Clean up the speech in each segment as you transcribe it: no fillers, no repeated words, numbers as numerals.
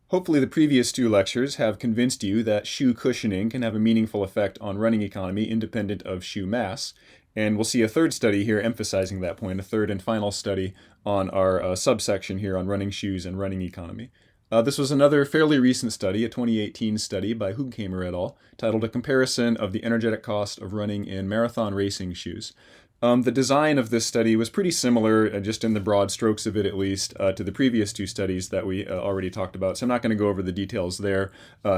Hopefully the previous two lectures have convinced you that shoe cushioning can have a meaningful effect on running economy independent of shoe mass. And we'll see a third study here emphasizing that point, a third and final study on our subsection here on running shoes and running economy. This was another fairly recent study, a 2018 study by Hoogkamer et al., titled A Comparison of the Energetic Cost of Running in Marathon Racing Shoes. The design of this study was pretty similar, just in the broad strokes of it at least, to the previous two studies that we already talked about. So I'm not going to go over the details there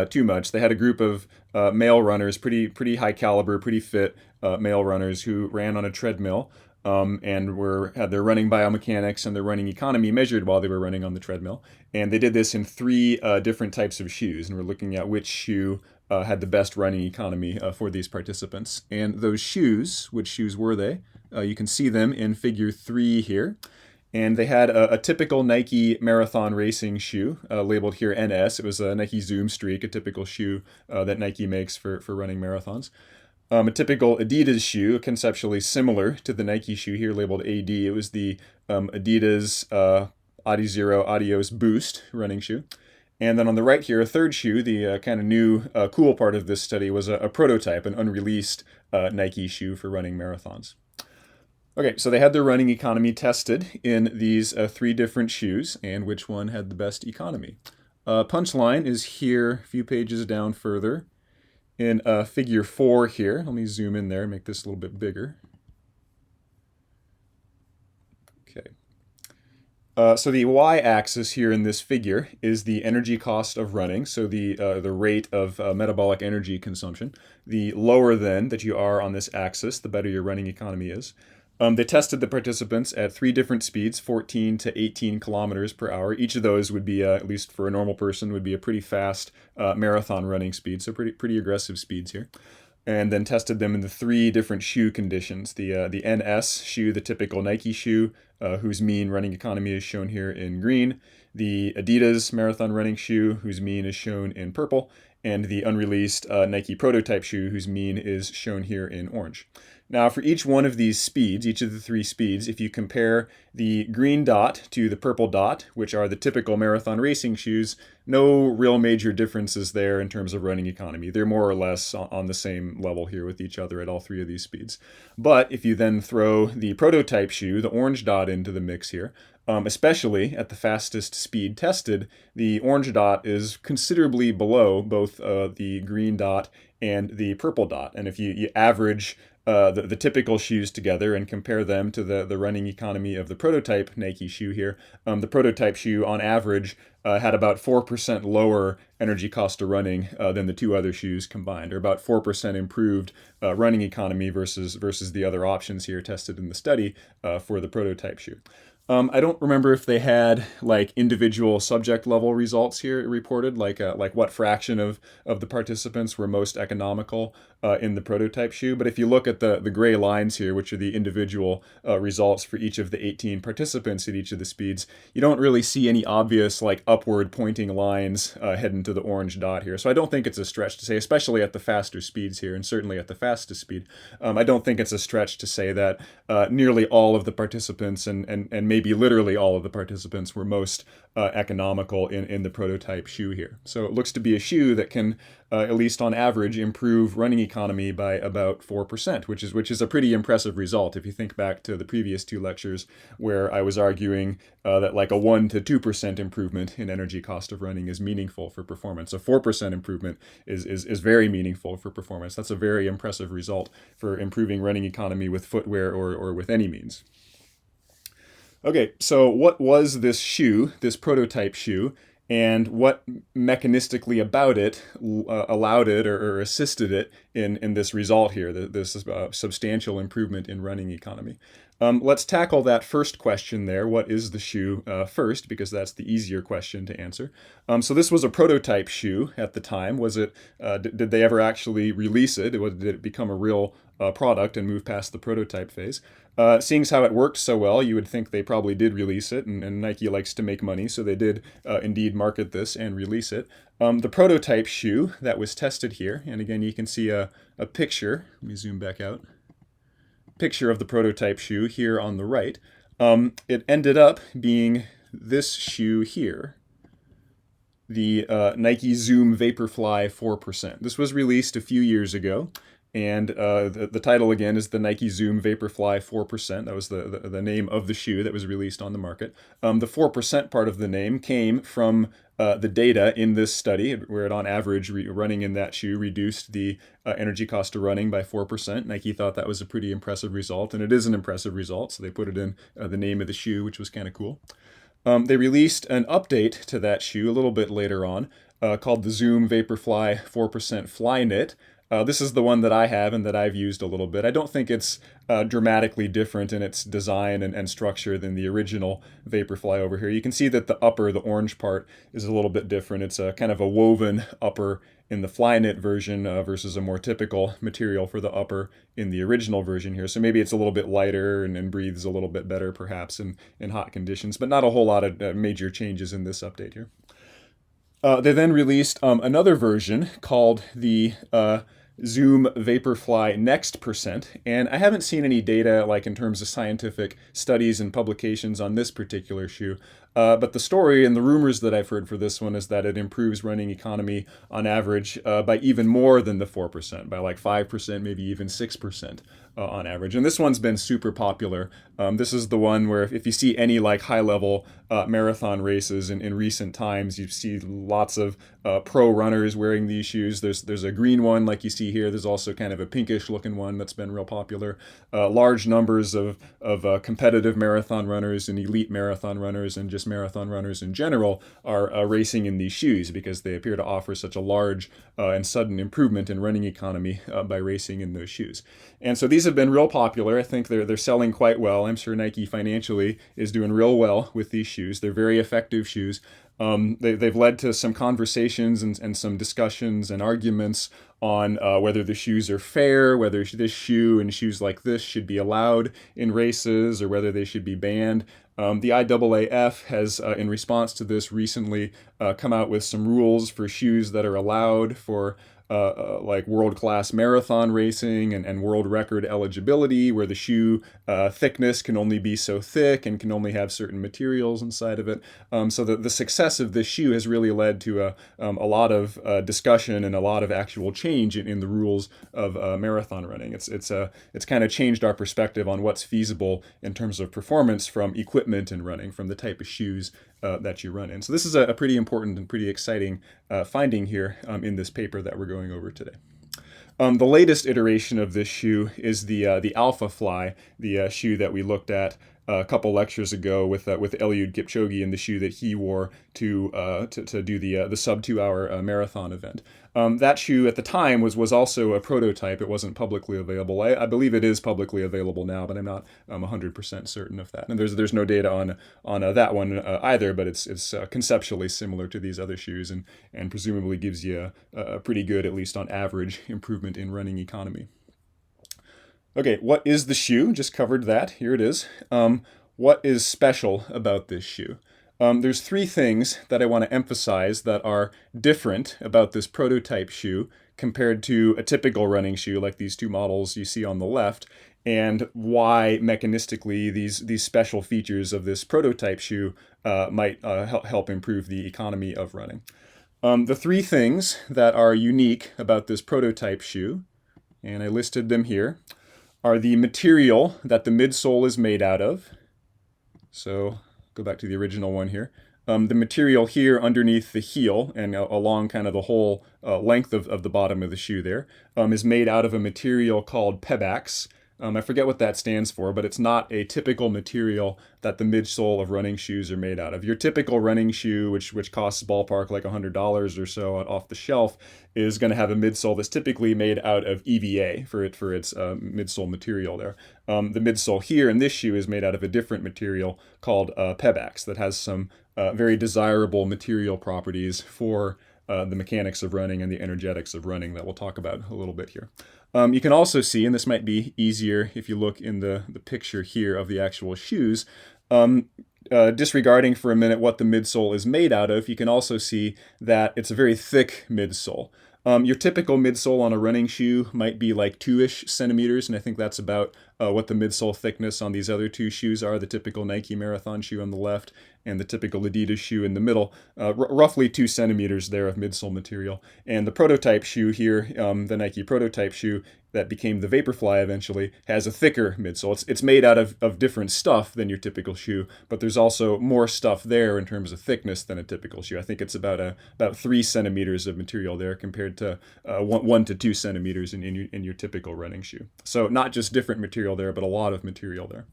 too much. They had a group of male runners, pretty high caliber, pretty fit male runners who ran on a treadmill and had their running biomechanics and their running economy measured while they were running on the treadmill. And they did this in three different types of shoes, and we're looking at which shoe had the best running economy for these participants. And those shoes, which shoes were they? You can see them in figure 3 here. And they had a typical Nike marathon racing shoe, labeled here NS. It was a Nike Zoom Streak, a typical shoe that Nike makes for running marathons. A typical Adidas shoe, conceptually similar to the Nike shoe here, labeled AD. It was the Adidas Adizero Adios Boost running shoe. And then on the right here, a third shoe, the kind of new cool part of this study, was a prototype, an unreleased Nike shoe for running marathons. Okay, so they had their running economy tested in these three different shoes, and which one had the best economy. Punchline is here, a few pages down further, in figure 4 here. Let me zoom in there and make this a little bit bigger. Okay. So the y-axis here in this figure is the energy cost of running, so the rate of metabolic energy consumption. The lower then that you are on this axis, the better your running economy is. They tested the participants at 3 different speeds, 14 to 18 kilometers per hour. Each of those would be, at least for a normal person, would be a pretty fast marathon running speed, so pretty aggressive speeds here. And then tested them in the 3 different shoe conditions. The NS shoe, the typical Nike shoe, whose mean running economy is shown here in green. The Adidas marathon running shoe, whose mean is shown in purple. And the unreleased Nike prototype shoe, whose mean is shown here in orange. Now, for each one of these speeds, each of the 3 speeds, if you compare the green dot to the purple dot, which are the typical marathon racing shoes, no real major differences there in terms of running economy. They're more or less on the same level here with each other at all 3 of these speeds. But if you then throw the prototype shoe, the orange dot, into the mix here, especially at the fastest speed tested, the orange dot is considerably below both the green dot and the purple dot. And if you average the typical shoes together and compare them to the running economy of the prototype Nike shoe here, the prototype shoe on average had about 4% lower energy cost of running than the 2 other shoes combined, or about 4% improved running economy versus the other options here tested in the study for the prototype shoe. I don't remember if they had like individual subject level results here reported, like what fraction of the participants were most economical in the prototype shoe. But if you look at the gray lines here, which are the individual results for each of the 18 participants at each of the speeds, you don't really see any obvious like upward pointing lines heading to the orange dot here. So I don't think it's a stretch to say, especially at the faster speeds here, and certainly at the fastest speed, I don't think it's a stretch to say that nearly all of the participants and maybe literally all of the participants were most economical in the prototype shoe here. So it looks to be a shoe that can, at least on average, improve running economy by about 4%, which is a pretty impressive result if you think back to the previous 2 lectures where I was arguing that like a 1 to 2% improvement in energy cost of running is meaningful for performance. A 4% improvement is very meaningful for performance. That's a very impressive result for improving running economy with footwear or with any means. Okay, so what was this shoe, this prototype shoe, and what mechanistically about it allowed it or assisted it in this result here, this substantial improvement in running economy? Let's tackle that first question there. What is the shoe first, because that's the easier question to answer. So this was a prototype shoe at the time. Was it? Did they ever actually release it? Did it become a real product and move past the prototype phase? Seeing as how it worked so well, you would think they probably did release it, and Nike likes to make money, so they did indeed market this and release it. The prototype shoe that was tested here, and again you can see a picture. Let me zoom back out. Picture of the prototype shoe here on the right. It ended up being this shoe here. the Nike Zoom Vaporfly 4%. This was released a few years ago, and the title again is the Nike Zoom Vaporfly 4%. That was the name of the shoe that was released on the market. The 4% part of the name came from the data in this study, where it on average running in that shoe reduced the energy cost of running by 4%. Nike thought that was a pretty impressive result, and it is an impressive result, so they put it in the name of the shoe, which was kind of cool. They released an update to that shoe a little bit later on called the Zoom Vaporfly 4% Flyknit. This is the one that I have and that I've used a little bit. I don't think it's dramatically different in its design and structure than the original Vaporfly over here. You can see that the upper, the orange part, is a little bit different. It's a kind of a woven upper in the Flyknit version versus a more typical material for the upper in the original version here. So maybe it's a little bit lighter and breathes a little bit better perhaps in hot conditions, but not a whole lot of major changes in this update here. They then released another version called the Zoom Vaporfly Next Percent, and I haven't seen any data like in terms of scientific studies and publications on this particular shoe. But the story and the rumors that I've heard for this one is that it improves running economy on average by even more than the 4%, by like 5%, maybe even 6%. On average. And this one's been super popular. This is the one where if you see any like high-level marathon races in recent times, you see lots of pro runners wearing these shoes. There's a green one like you see here. There's also kind of a pinkish looking one that's been real popular. Large numbers of competitive marathon runners and elite marathon runners and just marathon runners in general are racing in these shoes because they appear to offer such a large and sudden improvement in running economy by racing in those shoes. And so these have been real popular. I think they're selling quite well. I'm sure Nike financially is doing real well with these shoes. They're very effective shoes. They've led to some conversations and some discussions and arguments on whether the shoes are fair, whether this shoe and shoes like this should be allowed in races or whether they should be banned. The IAAF has, in response to this, recently come out with some rules for shoes that are allowed for like world-class marathon racing and world record eligibility, where the shoe thickness can only be so thick and can only have certain materials inside of it. So the success of this shoe has really led to a lot of discussion and a lot of actual change in the rules of marathon running. It's kind of changed our perspective on what's feasible in terms of performance from equipment and running, from the type of shoes that you run in. So this is a pretty important and pretty exciting finding here in this paper that we're going over today. The latest iteration of this shoe is the Alpha Fly, the shoe that we looked at a couple lectures ago with Eliud Kipchoge in the shoe that he wore to do the sub 2 hour marathon event. That shoe at the time was also a prototype. It wasn't publicly available. I believe it is publicly available now, but I'm not 100% certain of that. And there's no data on that one either, but it's conceptually similar to these other shoes and presumably gives you a pretty good, at least on average, improvement in running economy. Okay, what is the shoe? Just covered that. Here it is. What is special about this shoe? There's three things that I want to emphasize that are different about this prototype shoe compared to a typical running shoe like these two models you see on the left, and why mechanistically these special features of this prototype shoe might help improve the economy of running. The three things that are unique about this prototype shoe, and I listed them here, are the material that the midsole is made out of. So go back to the original one here. The material here underneath the heel and along kind of the whole length of the bottom of the shoe there is made out of a material called Pebax. I forget what that stands for, but it's not a typical material that the midsole of running shoes are made out of. Your typical running shoe, which costs ballpark like $100 or so off the shelf, is going to have a midsole that's typically made out of EVA for its midsole material there. The midsole here in this shoe is made out of a different material called Pebax that has some very desirable material properties for the mechanics of running and the energetics of running that we'll talk about a little bit here. You can also see, and this might be easier if you look in the picture here of the actual shoes, disregarding for a minute what the midsole is made out of, you can also see that it's a very thick midsole. Your typical midsole on a running shoe might be like 2-ish centimeters, and I think that's about what the midsole thickness on these other two shoes are, the typical Nike marathon shoe on the left and the typical Adidas shoe in the middle, roughly 2 centimeters there of midsole material. And the prototype shoe here, the Nike prototype shoe that became the Vaporfly eventually, has a thicker midsole. It's made out of different stuff than your typical shoe, but there's also more stuff there in terms of thickness than a typical shoe. I think it's about 3 centimeters of material there compared to 1 to 2 centimeters in your typical running shoe. So not just different material there, but a lot of material there.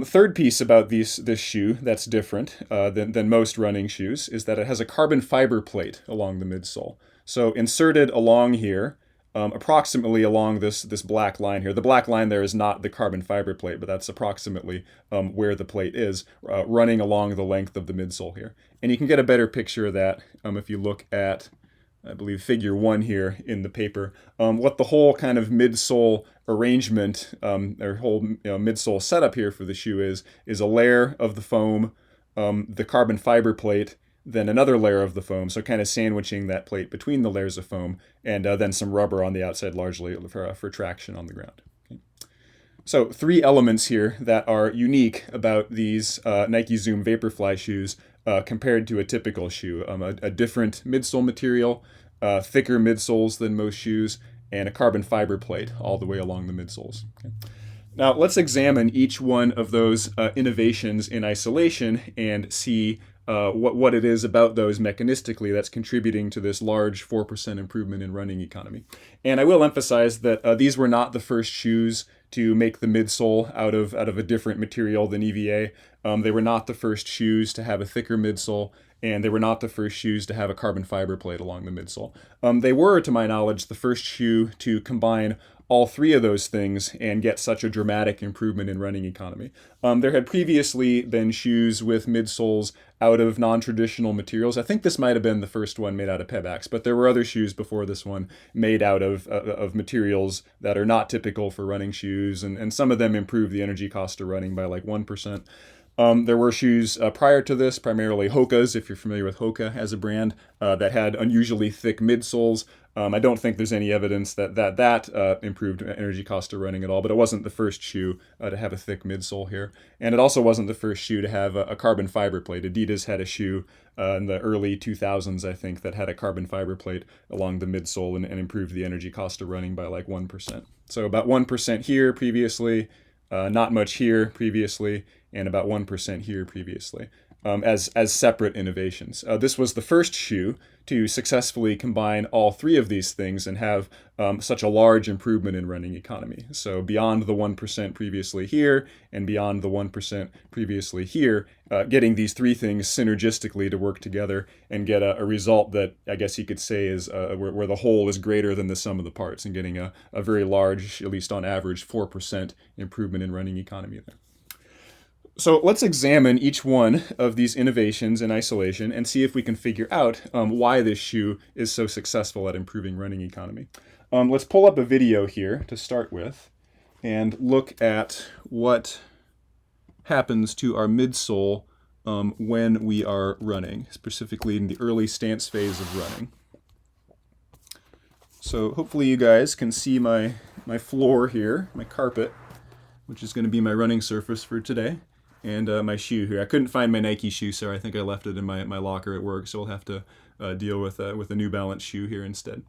Third piece about this shoe that's different than most running shoes is that it has a carbon fiber plate along the midsole. So inserted along here, approximately along this black line here. The black line there is not the carbon fiber plate, but that's approximately where the plate is, running along the length of the midsole here. And you can get a better picture of that if you look at, I believe, figure 1 here in the paper. What the whole kind of midsole arrangement, or whole midsole setup here for the shoe is a layer of the foam, the carbon fiber plate, then another layer of the foam, so kind of sandwiching that plate between the layers of foam, and then some rubber on the outside, largely for traction on the ground. Okay. So 3 elements here that are unique about these Nike Zoom Vaporfly shoes compared to a typical shoe. A different midsole material, thicker midsoles than most shoes, and a carbon fiber plate all the way along the midsoles. Okay. Now let's examine each one of those innovations in isolation and see what it is about those mechanistically that's contributing to this large 4% improvement in running economy. And I will emphasize that these were not the first shoes to make the midsole out of a different material than EVA. They were not the first shoes to have a thicker midsole, and they were not the first shoes to have a carbon fiber plate along the midsole. They were, to my knowledge, the first shoe to combine all 3 of those things and get such a dramatic improvement in running economy. There had previously been shoes with midsoles out of non-traditional materials. I think this might have been the first one made out of Pebax, but there were other shoes before this one made out of materials that are not typical for running shoes, and some of them improved the energy cost of running by like 1%. There were shoes prior to this, primarily Hoka's, if you're familiar with Hoka as a brand, that had unusually thick midsoles. I don't think there's any evidence that improved energy cost of running at all, but it wasn't the first shoe to have a thick midsole here. And it also wasn't the first shoe to have a carbon fiber plate. Adidas had a shoe in the early 2000s, I think, that had a carbon fiber plate along the midsole and improved the energy cost of running by like 1%. So about 1% here previously, not much here previously, and about 1% here previously, as separate innovations. This was the first shoe to successfully combine all 3 of these things and have such a large improvement in running economy. So beyond the 1% previously here and beyond the 1% previously here, getting these 3 things synergistically to work together and get a result that I guess you could say is where the whole is greater than the sum of the parts, and getting a very large, at least on average, 4% improvement in running economy there. So let's examine each one of these innovations in isolation and see if we can figure out why this shoe is so successful at improving running economy. Let's pull up a video here to start with and look at what happens to our midsole when we are running, specifically in the early stance phase of running. So hopefully you guys can see my floor here, my carpet, which is going to be my running surface for today. And my shoe here. I couldn't find my Nike shoe, so I think I left it in my locker at work, so we'll have to deal with a New Balance shoe here instead.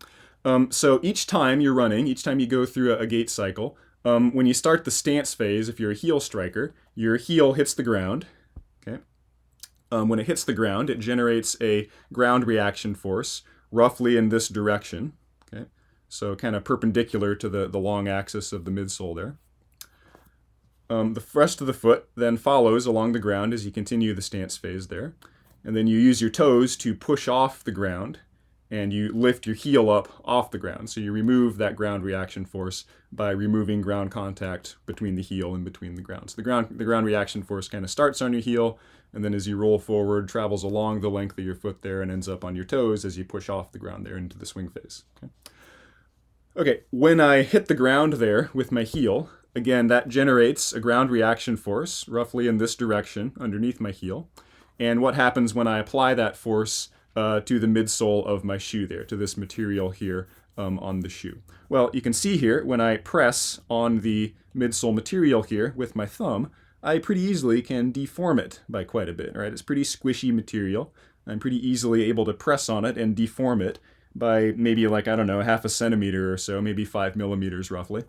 So each time you're running, each time you go through a gait cycle, when you start the stance phase, if you're a heel striker, your heel hits the ground. Okay. When it hits the ground, it generates a ground reaction force, roughly in this direction. Okay. So kind of perpendicular to the long axis of the midsole there. The rest of the foot then follows along the ground as you continue the stance phase there. And then you use your toes to push off the ground, and you lift your heel up off the ground. So you remove that ground reaction force by removing ground contact between the heel and between the ground. So the ground reaction force kind of starts on your heel, and then as you roll forward, travels along the length of your foot there and ends up on your toes as you push off the ground there into the swing phase. Okay, when I hit the ground there with my heel, again, that generates a ground reaction force, roughly in this direction, underneath my heel. And what happens when I apply that force to the midsole of my shoe there, to this material here on the shoe? Well, you can see here when I press on the midsole material here with my thumb, I pretty easily can deform it by quite a bit, right? It's pretty squishy material. I'm pretty easily able to press on it and deform it by maybe like, I don't know, half a centimeter or so, maybe 5 millimeters roughly.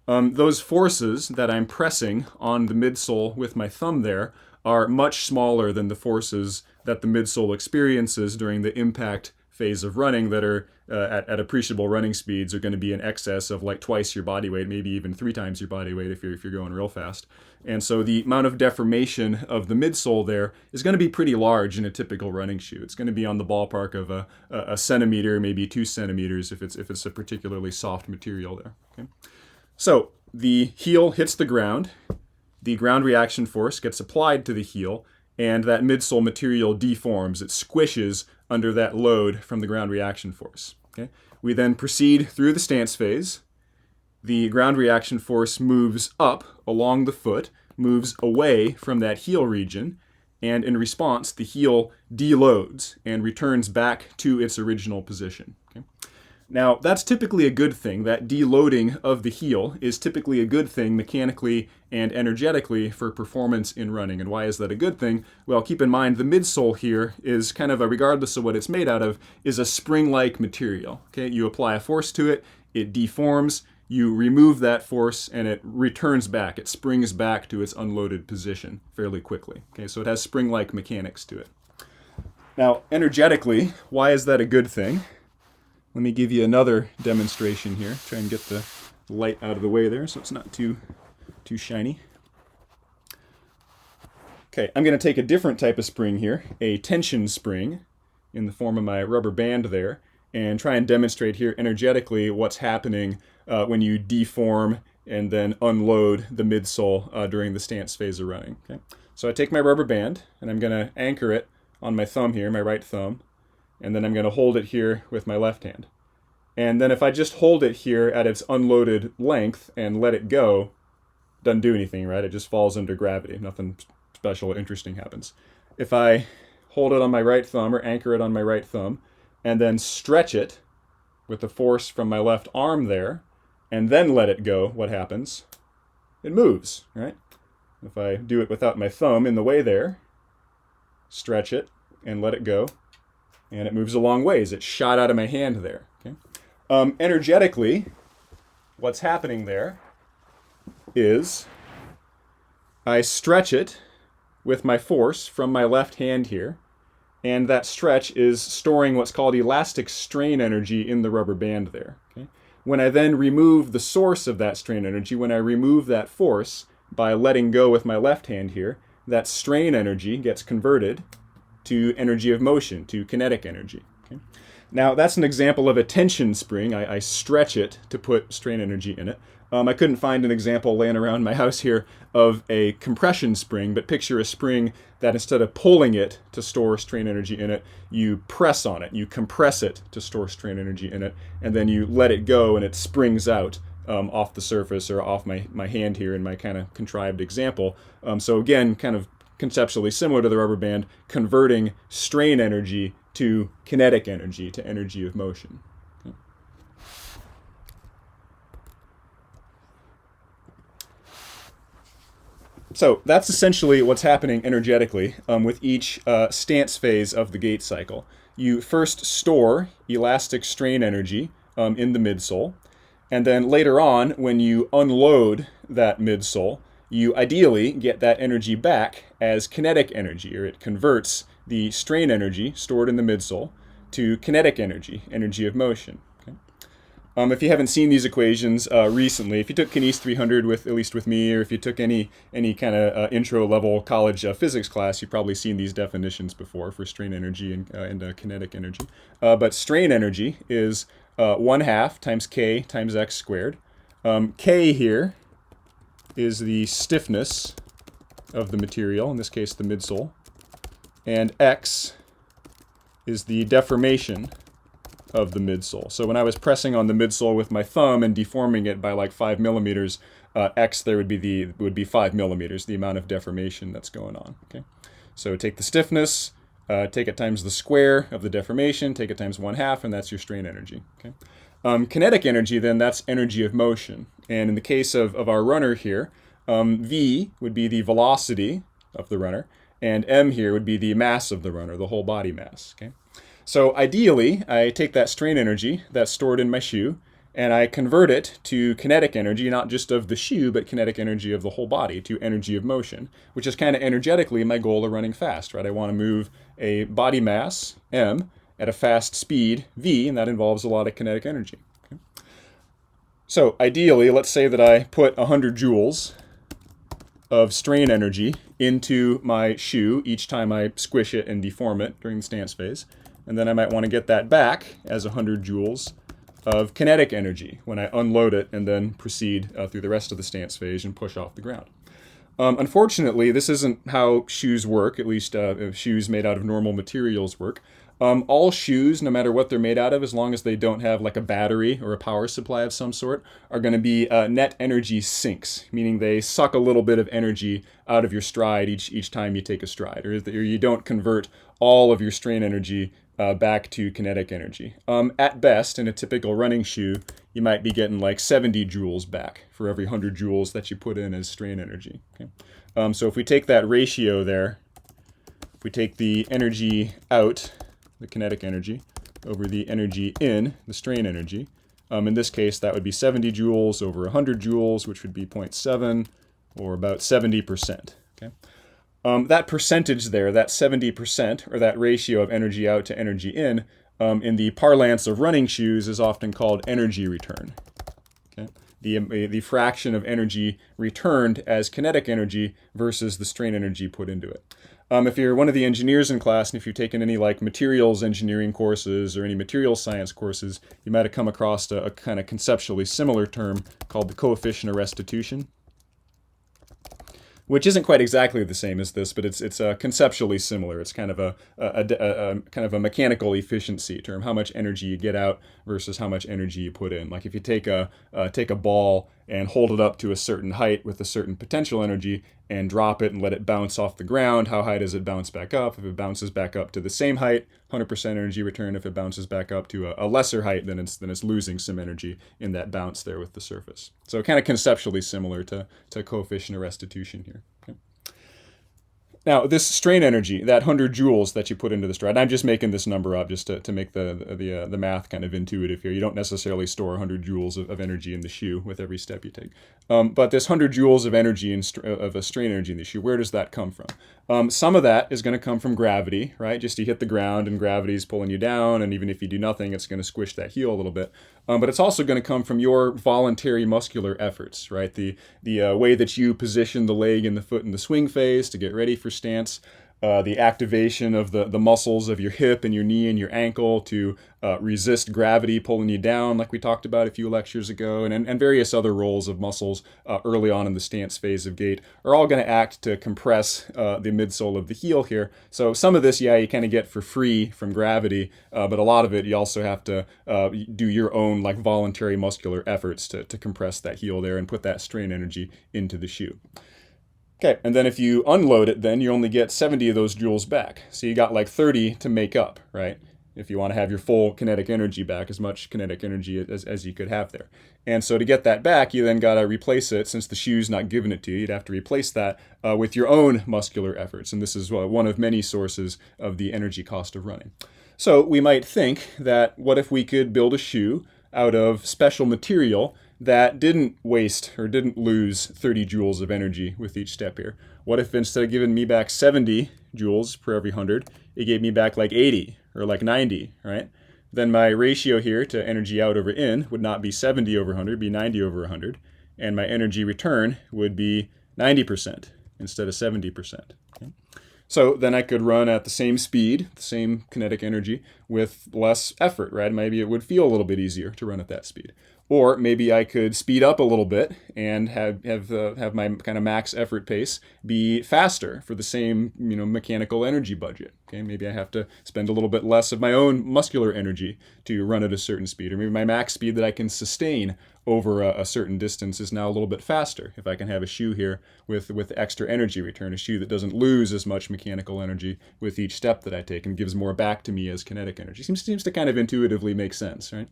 Those forces that I'm pressing on the midsole with my thumb there are much smaller than the forces that the midsole experiences during the impact phase of running that are at appreciable running speeds are going to be in excess of like twice your body weight, maybe even 3 times your body weight if you're going real fast. And so the amount of deformation of the midsole there is going to be pretty large in a typical running shoe. It's going to be on the ballpark of a centimeter, maybe 2 centimeters if it's a particularly soft material there. Okay? So the heel hits the ground reaction force gets applied to the heel, and that midsole material deforms. It squishes under that load from the ground reaction force. Okay? We then proceed through the stance phase. The ground reaction force moves up along the foot, moves away from that heel region, and in response, the heel deloads and returns back to its original position. Okay? Now, that's typically a good thing. That deloading of the heel is typically a good thing mechanically and energetically for performance in running. And why is that a good thing? Well, keep in mind the midsole here is kind of regardless of what it's made out of, is a spring-like material. Okay, you apply a force to it, it deforms, you remove that force, and it returns back. It springs back to its unloaded position fairly quickly. Okay, so it has spring-like mechanics to it. Now, energetically, why is that a good thing? Let me give you another demonstration here. Try and get the light out of the way there so it's not too shiny. Okay, I'm going to take a different type of spring here, a tension spring in the form of my rubber band there, and try and demonstrate here energetically what's happening when you deform and then unload the midsole during the stance phase of running. Okay? So I take my rubber band and I'm going to anchor it on my thumb here, my right thumb, and then I'm going to hold it here with my left hand. And then if I just hold it here at its unloaded length and let it go, doesn't do anything, right? It just falls under gravity. Nothing special or interesting happens. If I hold it on my right thumb or anchor it on my right thumb and then stretch it with the force from my left arm there and then let it go, what happens? It moves, right? If I do it without my thumb in the way there, stretch it and let it go, and it moves a long ways. It's shot out of my hand there. Okay? Energetically, what's happening there is I stretch it with my force from my left hand here, and that stretch is storing what's called elastic strain energy in the rubber band there. Okay? When I then remove the source of that strain energy, when I remove that force by letting go with my left hand here, that strain energy gets converted to energy of motion, to kinetic energy. Okay? Now, that's an example of a tension spring. I stretch it to put strain energy in it. I couldn't find an example laying around my house here of a compression spring, but picture a spring that instead of pulling it to store strain energy in it, you press on it, you compress it to store strain energy in it, and then you let it go and it springs out off the surface or off my hand here in my kind of contrived example. So again, kind of conceptually similar to the rubber band, converting strain energy to kinetic energy, to energy of motion. Okay. So that's essentially what's happening energetically with each stance phase of the gait cycle. You first store elastic strain energy in the midsole, and then later on, when you unload that midsole, you ideally get that energy back as kinetic energy, or it converts the strain energy stored in the midsole to kinetic energy, energy of motion. Okay? If you haven't seen these equations recently, if you took Kines 300 at least with me, or if you took any kind of intro level college physics class, you've probably seen these definitions before for strain energy and kinetic energy. But strain energy is 1/2 times k times x squared. K here is the stiffness of the material, in this case the midsole, and x is the deformation of the midsole. So when I was pressing on the midsole with my thumb and deforming it by like 5 millimeters, x there would be 5 millimeters, the amount of deformation that's going on. Okay, so take the stiffness, take it times the square of the deformation, take it times 1/2, and that's your strain energy. Okay. Kinetic energy, then, that's energy of motion. And in the case of our runner here, v would be the velocity of the runner, and m here would be the mass of the runner, the whole body mass. Okay? So ideally, I take that strain energy that's stored in my shoe, and I convert it to kinetic energy, not just of the shoe, but kinetic energy of the whole body, to energy of motion, which is kind of energetically my goal of running fast, right? I want to move a body mass, m, at a fast speed, v, and that involves a lot of kinetic energy. Okay? So ideally, let's say that I put 100 joules of strain energy into my shoe each time I squish it and deform it during the stance phase. And then I might want to get that back as 100 joules of kinetic energy when I unload it and then proceed through the rest of the stance phase and push off the ground. Unfortunately, this isn't how shoes work, at least shoes made out of normal materials work. All shoes, no matter what they're made out of, as long as they don't have like a battery or a power supply of some sort, are going to be net energy sinks, meaning they suck a little bit of energy out of your stride each time you take a stride, or you don't convert all of your strain energy back to kinetic energy. At best, in a typical running shoe, you might be getting like 70 joules back for every 100 joules that you put in as strain energy. Okay? So if we take that ratio there, if we take the energy out, the kinetic energy, over the energy in, the strain energy, in this case, that would be 70 joules over 100 joules, which would be 0.7, or about 70%. Okay? That percentage there, that 70%, or that ratio of energy out to energy in the parlance of running shoes is often called energy return. Okay? The fraction of energy returned as kinetic energy versus the strain energy put into it. If you're one of the engineers in class, and if you've taken any like materials engineering courses or any materials science courses, you might have come across a kind of conceptually similar term called the coefficient of restitution, which isn't quite exactly the same as this, but it's conceptually similar. It's kind of a mechanical efficiency term, how much energy you get out versus how much energy you put in. Like if you take a ball and hold it up to a certain height with a certain potential energy and drop it and let it bounce off the ground, how high does it bounce back up? If it bounces back up to the same height, 100% energy return. If it bounces back up to a lesser height, then it's losing some energy in that bounce there with the surface. So kind of conceptually similar to coefficient of restitution here. Okay. Now, this strain energy, that 100 joules that you put into the stride, I'm just making this number up just to make the math kind of intuitive here. You don't necessarily store 100 joules of energy in the shoe with every step you take. But this 100 joules of energy of a strain energy in the shoe, where does that come from? Some of that is going to come from gravity, right? Just you hit the ground and gravity's pulling you down, and even if you do nothing, it's going to squish that heel a little bit. But it's also going to come from your voluntary muscular efforts, right? The way that you position the leg and the foot in the swing phase to get ready for stance, the activation of the muscles of your hip and your knee and your ankle to resist gravity pulling you down, like we talked about a few lectures ago, and various other roles of muscles early on in the stance phase of gait are all going to act to compress the midsole of the heel here. So some of this, yeah, you kind of get for free from gravity, but a lot of it you also have to do your own like voluntary muscular efforts to compress that heel there and put that strain energy into the shoe. Okay, and then if you unload it, then you only get 70 of those joules back. So you got like 30 to make up, right? If you want to have your full kinetic energy back, as much kinetic energy as you could have there. And so to get that back, you then got to replace it. Since the shoe's not giving it to you, you'd have to replace that with your own muscular efforts. And this is one of many sources of the energy cost of running. So we might think that what if we could build a shoe out of special material that didn't waste or didn't lose 30 joules of energy with each step here? What if instead of giving me back 70 joules per every 100, it gave me back like 80 or like 90, right? Then my ratio here to energy out over in would not be 70 over 100, be 90 over 100. And my energy return would be 90% instead of 70%. Okay? So then I could run at the same speed, the same kinetic energy, with less effort, right? Maybe it would feel a little bit easier to run at that speed. Or maybe I could speed up a little bit and have my kind of max effort pace be faster for the same mechanical energy budget. Okay, maybe I have to spend a little bit less of my own muscular energy to run at a certain speed, or maybe my max speed that I can sustain over a certain distance is now a little bit faster. If I can have a shoe here with extra energy return, a shoe that doesn't lose as much mechanical energy with each step that I take and gives more back to me as kinetic energy. Seems to kind of intuitively make sense, right?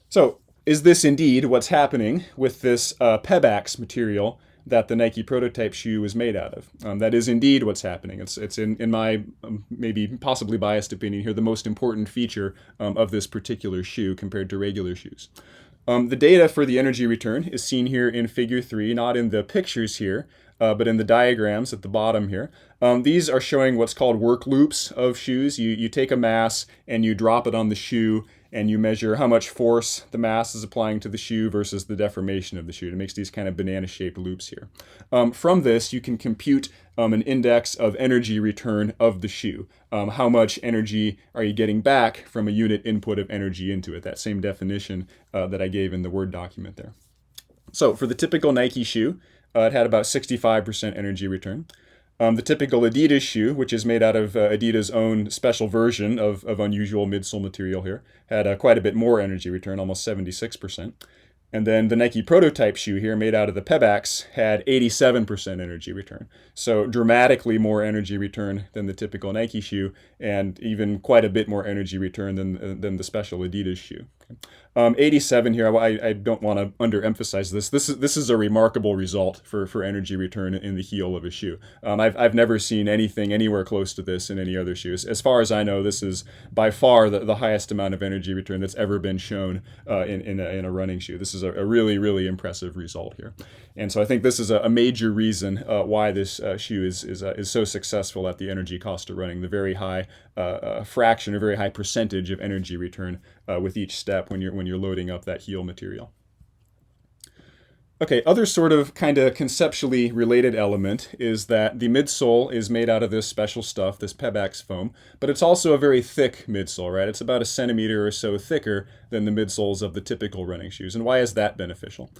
So, is this indeed what's happening with this Pebax material that the Nike prototype shoe is made out of? That is indeed what's happening. It's in my maybe possibly biased opinion here, the most important feature of this particular shoe compared to regular shoes. The data for the energy return is seen here in figure 3, not in the pictures here, but in the diagrams at the bottom here. These are showing what's called work loops of shoes. You take a mass and you drop it on the shoe, and you measure how much force the mass is applying to the shoe versus the deformation of the shoe. It makes these kind of banana-shaped loops here. From this, you can compute an index of energy return of the shoe. How much energy are you getting back from a unit input of energy into it? That same definition that I gave in the Word document there. So for the typical Nike shoe, it had about 65% energy return. The typical Adidas shoe, which is made out of Adidas' own special version of unusual midsole material here, had quite a bit more energy return, almost 76%. And then the Nike prototype shoe here, made out of the Pebax, had 87% energy return. So dramatically more energy return than the typical Nike shoe, and even quite a bit more energy return than the special Adidas shoe. 87 here, I don't want to underemphasize this. This is a remarkable result for energy return in the heel of a shoe. I've never seen anything anywhere close to this in any other shoes. As far as I know, this is by far the highest amount of energy return that's ever been shown in a running shoe. This is a really, really impressive result here. And so I think this is a major reason why this shoe is so successful at the energy cost of running. The very high fraction, a very high percentage of energy return with each step when you're loading up that heel material. Okay, other sort of kind of conceptually related element is that the midsole is made out of this special stuff, this Pebax foam, but it's also a very thick midsole, right? It's about a centimeter or so thicker than the midsoles of the typical running shoes. And why is that beneficial?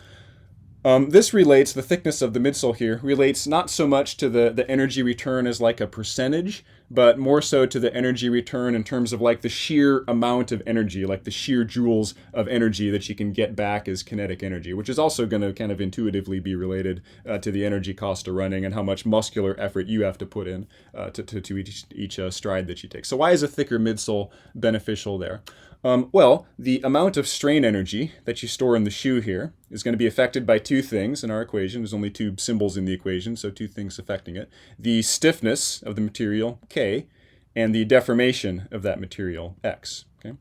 The thickness of the midsole here relates not so much to the energy return as like a percentage, but more so to the energy return in terms of like the sheer amount of energy, like the sheer joules of energy that you can get back as kinetic energy, which is also going to kind of intuitively be related to the energy cost of running and how much muscular effort you have to put in to each stride that you take. So why is a thicker midsole beneficial there? Well, the amount of strain energy that you store in the shoe here is going to be affected by two things in our equation. There's only two symbols in the equation, so two things affecting it. The stiffness of the material, K, and the deformation of that material, X. Okay?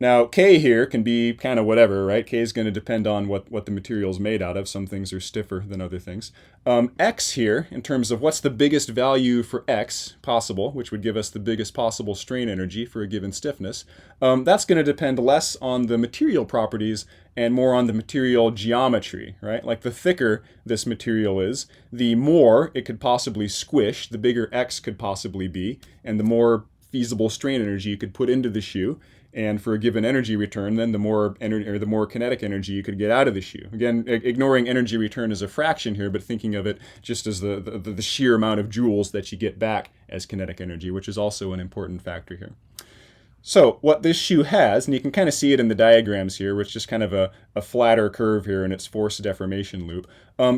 Now, K here can be kind of whatever, right? K is going to depend on what the material is made out of. Some things are stiffer than other things. X here, in terms of what's the biggest value for X possible, which would give us the biggest possible strain energy for a given stiffness, that's going to depend less on the material properties and more on the material geometry, right? Like the thicker this material is, the more it could possibly squish, the bigger X could possibly be, and the more feasible strain energy you could put into the shoe. And for a given energy return, then the more kinetic energy you could get out of the shoe. Again, ignoring energy return as a fraction here, but thinking of it just as the sheer amount of joules that you get back as kinetic energy, which is also an important factor here. So what this shoe has, and you can kind of see it in the diagrams here, which is just kind of a flatter curve here in its force deformation loop.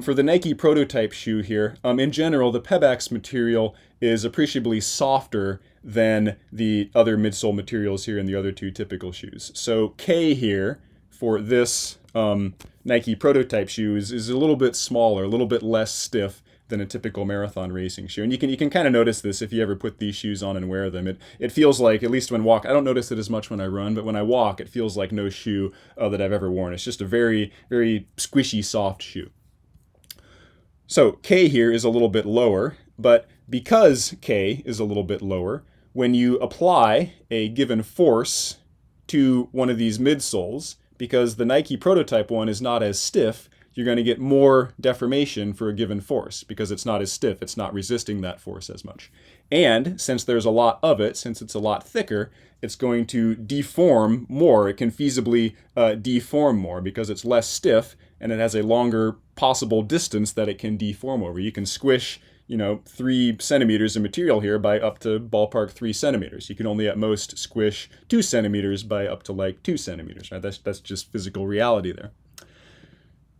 For the Nike prototype shoe here, in general, the Pebax material is appreciably softer than the other midsole materials here in the other two typical shoes. So K here for this Nike prototype shoe is a little bit smaller, a little bit less stiff than a typical marathon racing shoe. And you can kind of notice this if you ever put these shoes on and wear them. It feels like, at least when I don't notice it as much when I run, but when I walk, it feels like no shoe that I've ever worn. It's just a very, very squishy, soft shoe. So K here is a little bit lower, but because K is a little bit lower, when you apply a given force to one of these midsoles, because the Nike prototype one is not as stiff, you're going to get more deformation for a given force because it's not as stiff, it's not resisting that force as much. And since there's a lot of it, since it's a lot thicker, it's going to deform more. It can feasibly deform more because it's less stiff and it has a longer possible distance that it can deform over. You can squish 3 centimeters of material here by up to ballpark 3 centimeters. You can only at most squish 2 centimeters by up to like 2 centimeters, right? That's just physical reality there.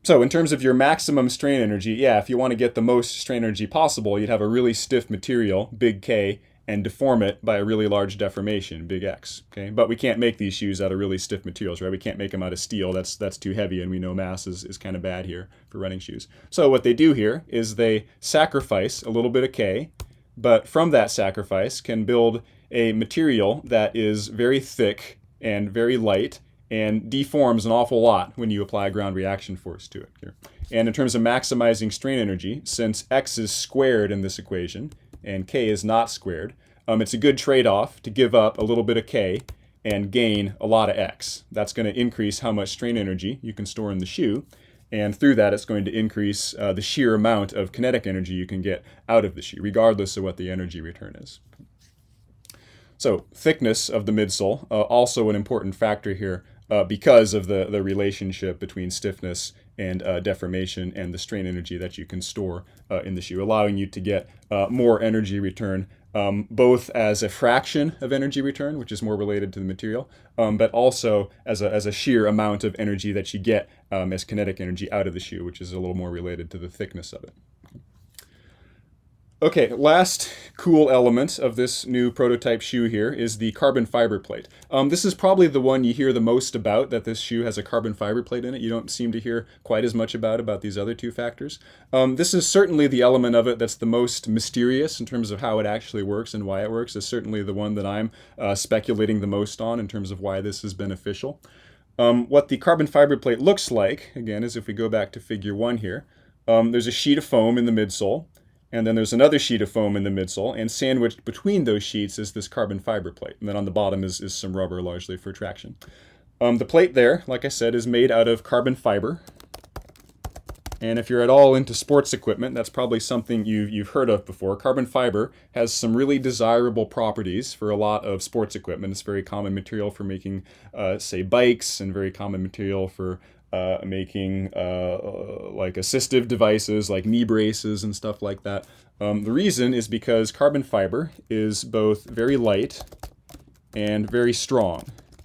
So in terms of your maximum strain energy, yeah, if you want to get the most strain energy possible, you'd have a really stiff material, big K, and deform it by a really large deformation, big X. Okay, but we can't make these shoes out of really stiff materials, right? We can't make them out of steel. That's too heavy, and we know mass is kind of bad here for running shoes. So what they do here is they sacrifice a little bit of K, but from that sacrifice can build a material that is very thick and very light and deforms an awful lot when you apply ground reaction force to it here. And in terms of maximizing strain energy, since X is squared in this equation and K is not squared, it's a good trade-off to give up a little bit of K and gain a lot of X. That's going to increase how much strain energy you can store in the shoe, and through that it's going to increase the sheer amount of kinetic energy you can get out of the shoe, regardless of what the energy return is. So thickness of the midsole, also an important factor here because of the relationship between stiffness and deformation and the strain energy that you can store in the shoe, allowing you to get more energy return, both as a fraction of energy return, which is more related to the material, but also as a sheer amount of energy that you get as kinetic energy out of the shoe, which is a little more related to the thickness of it. Okay, last cool element of this new prototype shoe here is the carbon fiber plate. This is probably the one you hear the most about, that this shoe has a carbon fiber plate in it. You don't seem to hear quite as much about these other two factors. This is certainly the element of it that's the most mysterious in terms of how it actually works and why it works. It's certainly the one that I'm speculating the most on in terms of why this is beneficial. What the carbon fiber plate looks like, again, is if we go back to figure 1 here, there's a sheet of foam in the midsole, and then there's another sheet of foam in the midsole, and sandwiched between those sheets is this carbon fiber plate. And then on the bottom is some rubber, largely for traction. The plate there, like I said, is made out of carbon fiber. And if you're at all into sports equipment, that's probably something you've heard of before. Carbon fiber has some really desirable properties for a lot of sports equipment. It's very common material for making, say, bikes, and very common material for making like assistive devices like knee braces and stuff like that. The reason is because carbon fiber is both very light and very strong.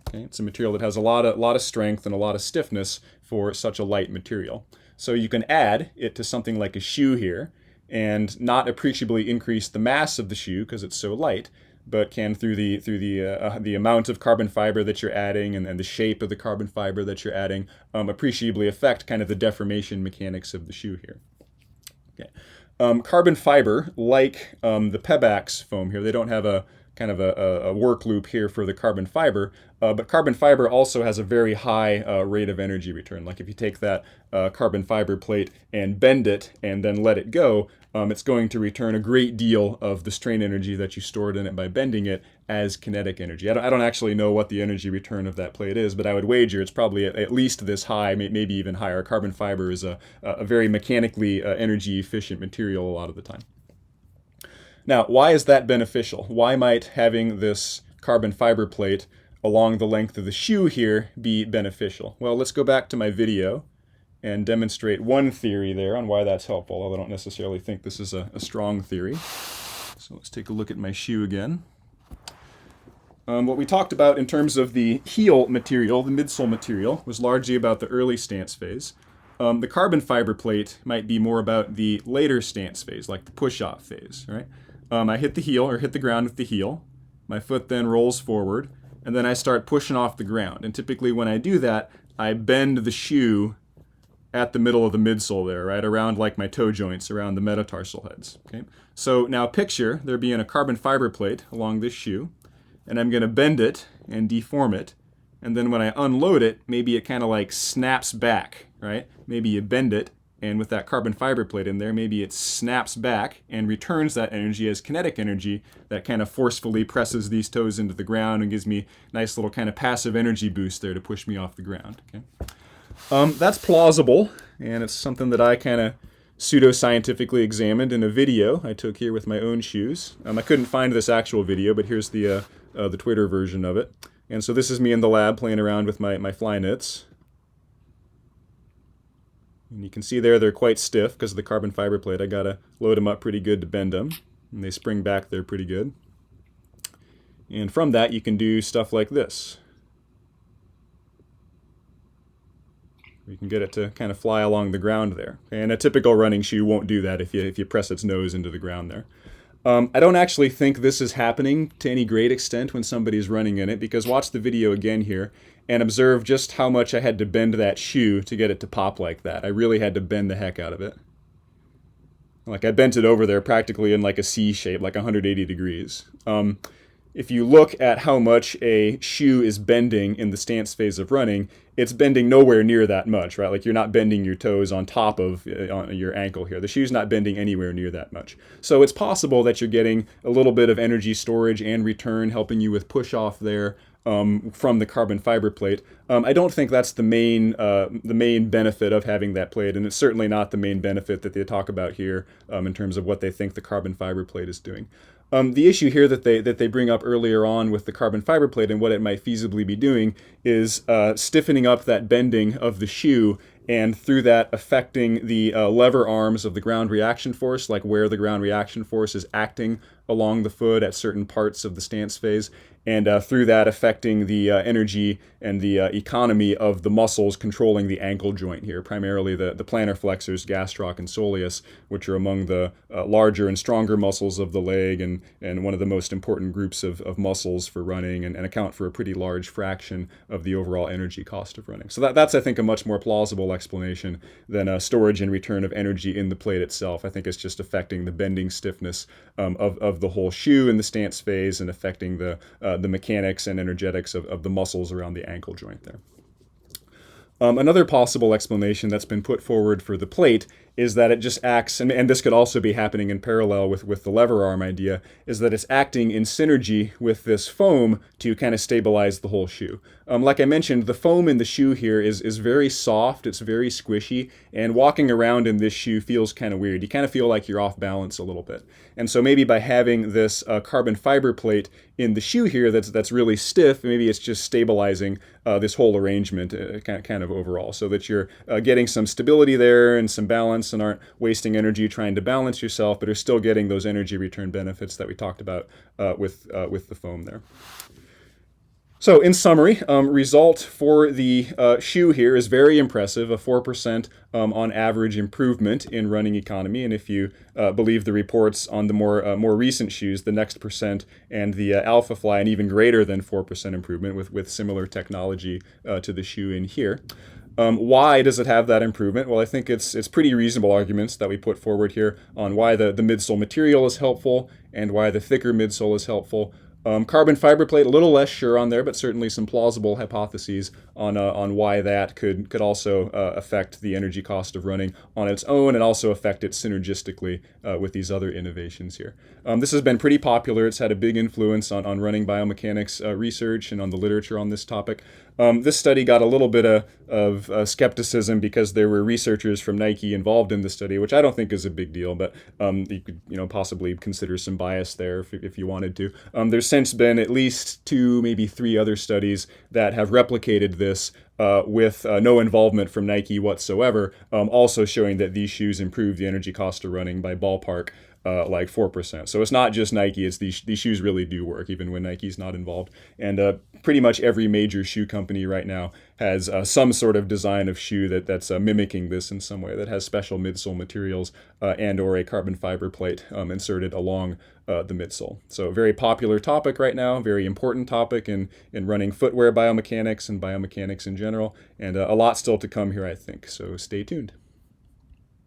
Okay? It's a material that has a lot of strength and a lot of stiffness for such a light material. So you can add it to something like a shoe here and not appreciably increase the mass of the shoe because it's so light, but can through the amount of carbon fiber that you're adding and the shape of the carbon fiber that you're adding appreciably affect kind of the deformation mechanics of the shoe here. Okay. Carbon fiber, like the Pebax foam here, they don't have a kind of a work loop here for the carbon fiber, but carbon fiber also has a very high rate of energy return. Like if you take that carbon fiber plate and bend it and then let it go, it's going to return a great deal of the strain energy that you stored in it by bending it as kinetic energy. I don't actually know what the energy return of that plate is, but I would wager it's probably at least this high, maybe even higher. Carbon fiber is a very mechanically energy efficient material a lot of the time. Now, why is that beneficial? Why might having this carbon fiber plate along the length of the shoe here be beneficial? Well, let's go back to my video and demonstrate one theory there on why that's helpful, although I don't necessarily think this is a strong theory. So let's take a look at my shoe again. What we talked about in terms of the heel material, the midsole material, was largely about the early stance phase. The carbon fiber plate might be more about the later stance phase, like the push-off phase, right? I hit the heel, or hit the ground with the heel. My foot then rolls forward, and then I start pushing off the ground. And typically when I do that, I bend the shoe at the middle of the midsole there, right, around like my toe joints, around the metatarsal heads. Okay. So now picture there being a carbon fiber plate along this shoe, and I'm going to bend it and deform it. And then when I unload it, maybe it kind of like snaps back, right? Maybe you bend it, and with that carbon fiber plate in there, maybe it snaps back and returns that energy as kinetic energy that kind of forcefully presses these toes into the ground and gives me a nice little kind of passive energy boost there to push me off the ground. Okay. That's plausible, and it's something that I kind of pseudo-scientifically examined in a video I took here with my own shoes. I couldn't find this actual video, but here's the Twitter version of it. And so this is me in the lab playing around with my fly knits. And you can see there they're quite stiff because of the carbon fiber plate. I gotta load them up pretty good to bend them, and they spring back there pretty good. And from that you can do stuff like this. You can get it to kind of fly along the ground there. And a typical running shoe won't do that if you press its nose into the ground there. I don't actually think this is happening to any great extent when somebody's running in it, because watch the video again here and observe just how much I had to bend that shoe to get it to pop like that. I really had to bend the heck out of it. Like I bent it over there practically in like a C shape, like 180 degrees. If you look at how much a shoe is bending in the stance phase of running, it's bending nowhere near that much, right? Like you're not bending your toes on top of on your ankle here. The shoe's not bending anywhere near that much. So it's possible that you're getting a little bit of energy storage and return, helping you with push off there from the carbon fiber plate. I don't think that's the main benefit of having that plate, and it's certainly not the main benefit that they talk about here in terms of what they think the carbon fiber plate is doing. The issue here that they bring up earlier on with the carbon fiber plate and what it might feasibly be doing is stiffening up that bending of the shoe, and through that affecting the lever arms of the ground reaction force, like where the ground reaction force is acting along the foot at certain parts of the stance phase, and through that affecting the energy and the economy of the muscles controlling the ankle joint here, primarily the plantar flexors, gastroc and soleus, which are among the larger and stronger muscles of the leg, and one of the most important groups of muscles for running, and account for a pretty large fraction of the overall energy cost of running. So that's, I think, a much more plausible explanation than storage and return of energy in the plate itself. I think it's just affecting the bending stiffness of the whole shoe in the stance phase, and affecting the mechanics and energetics of the muscles around the ankle joint there. Another possible explanation that's been put forward for the plate is that it just acts, and this could also be happening in parallel with the lever arm idea, is that it's acting in synergy with this foam to kind of stabilize the whole shoe. Like I mentioned, the foam in the shoe here is very soft, it's very squishy, and walking around in this shoe feels kind of weird. You kind of feel like you're off balance a little bit. And so maybe by having this carbon fiber plate in the shoe here that's really stiff, maybe it's just stabilizing this whole arrangement kind of overall, so that you're getting some stability there and some balance, and aren't wasting energy trying to balance yourself, but are still getting those energy return benefits that we talked about with the foam there. So in summary, result for the shoe here is very impressive, a 4% on average improvement in running economy. And if you believe the reports on the more recent shoes, the Next Percent and the Alpha Fly, an even greater than 4% improvement with similar technology to the shoe in here. Why does it have that improvement? Well, I think it's pretty reasonable arguments that we put forward here on why the midsole material is helpful and why the thicker midsole is helpful. Carbon fiber plate, a little less sure on there, but certainly some plausible hypotheses on why that could also affect the energy cost of running on its own, and also affect it synergistically with these other innovations here. This has been pretty popular. It's had a big influence on running biomechanics research and on the literature on this topic. This study got a little bit of skepticism because there were researchers from Nike involved in the study, which I don't think is a big deal, but you could possibly consider some bias there if you wanted to. There's since been at least 2, maybe 3 other studies that have replicated this with no involvement from Nike whatsoever, also showing that these shoes improve the energy cost of running by ballpark like 4%. So it's not just Nike, it's these shoes really do work, even when Nike's not involved. And pretty much every major shoe company right now has some sort of design of shoe that's mimicking this in some way, that has special midsole materials and or a carbon fiber plate inserted along the midsole. So a very popular topic right now, very important topic in running footwear biomechanics and biomechanics in general, and a lot still to come here, I think. So stay tuned.